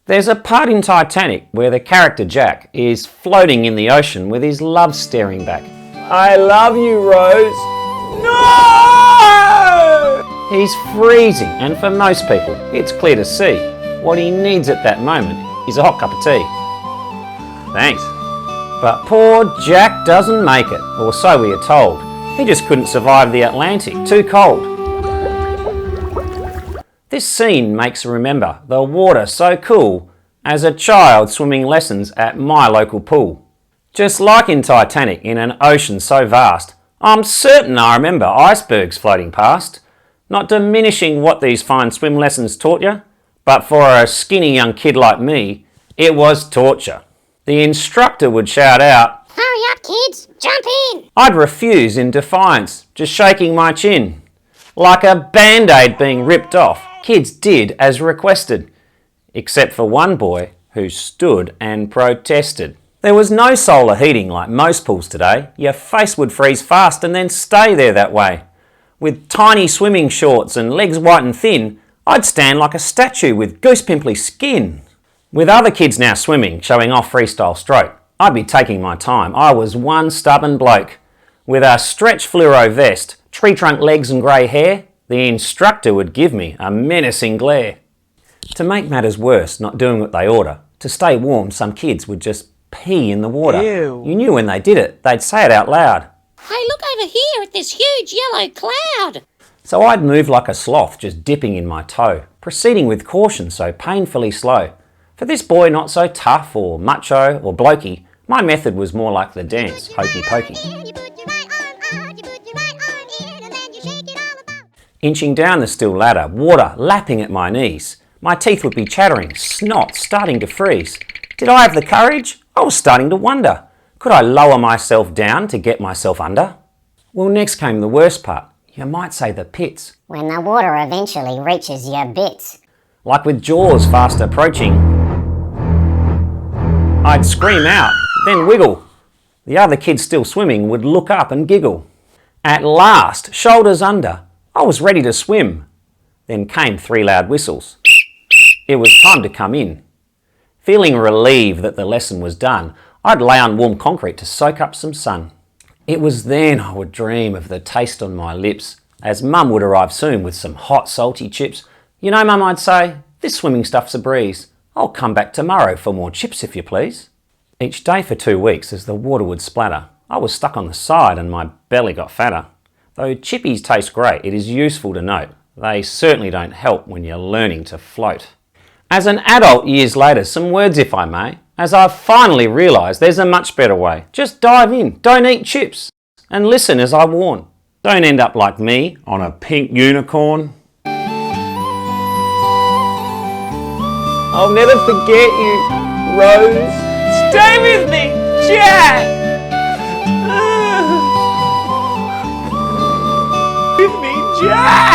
There's a part in Titanic where the character Jack is floating in the ocean with his love staring back. I love you, Rose. No! He's freezing, and for most people, it's clear to see. What he needs at that moment is a hot cup of tea. Thanks. But poor Jack doesn't make it, or so we are told. He just couldn't survive the Atlantic, too cold. This scene makes me remember the water so cool as a child swimming lessons at my local pool. Just like in Titanic, in an ocean so vast, I'm certain I remember icebergs floating past. Not diminishing what these fine swim lessons taught you, but for a skinny young kid like me, it was torture. The instructor would shout out, "Hurry up, kids, jump in!" I'd refuse in defiance, just shaking my chin. Like a band-aid being ripped off, kids did as requested, except for one boy who stood and protested. There was no solar heating like most pools today. Your face would freeze fast and then stay there that way. With tiny swimming shorts and legs white and thin, I'd stand like a statue with goose-pimply skin. With other kids now swimming, showing off freestyle stroke, I'd be taking my time. I was one stubborn bloke. With a stretch fluoro vest, tree trunk legs and grey hair, the instructor would give me a menacing glare. To make matters worse, not doing what they order, to stay warm, some kids would just pee in the water. Ew. You knew when they did it, they'd say it out loud. Hey, look over here at this huge yellow cloud. So I'd move like a sloth, just dipping in my toe, proceeding with caution so painfully slow. For this boy not so tough or macho or blokey, my method was more like the dance, hokey pokey. Inching down the still ladder, water lapping at my knees. My teeth would be chattering, snot starting to freeze. Did I have the courage? I was starting to wonder. Could I lower myself down to get myself under? Well, next came the worst part. You might say the pits. When the water eventually reaches your bits. Like with jaws fast approaching, I'd scream out, then wiggle. The other kids still swimming would look up and giggle. At last, shoulders under, I was ready to swim. Then came 3 loud whistles. It was time to come in. Feeling relieved that the lesson was done, I'd lay on warm concrete to soak up some sun. It was then I would dream of the taste on my lips, as Mum would arrive soon with some hot salty chips. You know, Mum, I'd say, this swimming stuff's a breeze. I'll come back tomorrow for more chips if you please. Each day for 2 weeks as the water would splatter, I was stuck on the side and my belly got fatter. Though chippies taste great, it is useful to note, they certainly don't help when you're learning to float. As an adult years later, some words if I may, as I've finally realised there's a much better way. Just dive in, don't eat chips, and listen as I warn. Don't end up like me on a pink unicorn. I'll never forget you, Rose. Stay with me, Jack! With me, Jack!